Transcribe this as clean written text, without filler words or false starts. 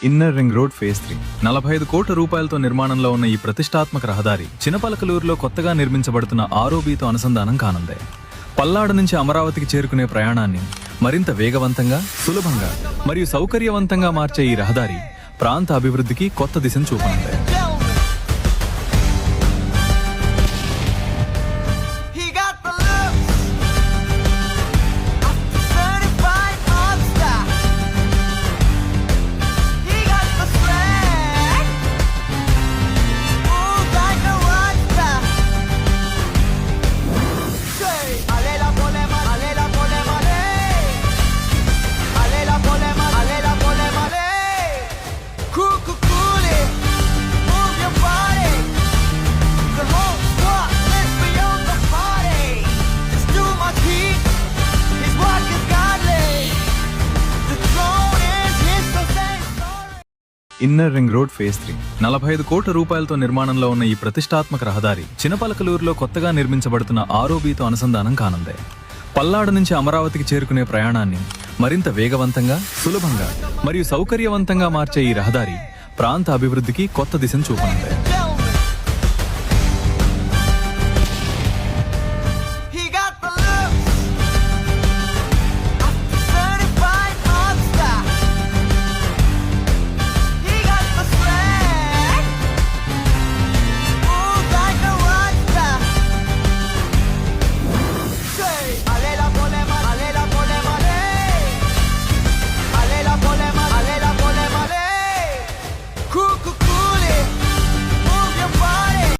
Inner ring road phase 3 45 కోట్ల రూపాయలతో నిర్మాణంలో ఉన్న ఈ ప్రతిష్టాత్మక రహదారి చినపలకలూరులో కొత్తగా నిర్మించబడుతున్న ఆర్ఓబీతో అనుసంధానం కానుంది. పల్నాడు నుంచి అమరావతికి చేరుకునే ప్రయాణాన్ని మరింత వేగవంతంగా, సులభంగా మరియు సౌకర్యవంతంగా మార్చే ఈ రహదారి ప్రాంత అభివృద్ధికి కొత్త దిశను చూపనుంది. ఇన్నర్ రింగ్ రోడ్ ఫేజ్ 3 45 కోట్ల రూపాయలతో నిర్మాణంలో ఉన్న ఈ ప్రతిష్టాత్మక రహదారి చినపలకలూరులో కొత్తగా నిర్మించబడుతున్న ఆర్ఓబీతో అనుసంధానం కానుంది. పల్నాడు నుంచి అమరావతికి చేరుకునే ప్రయాణాన్ని మరింత వేగవంతంగా, సులభంగా మరియు సౌకర్యవంతంగా మార్చే ఈ రహదారి ప్రాంత అభివృద్ధికి కొత్త దిశను చూపనుంది.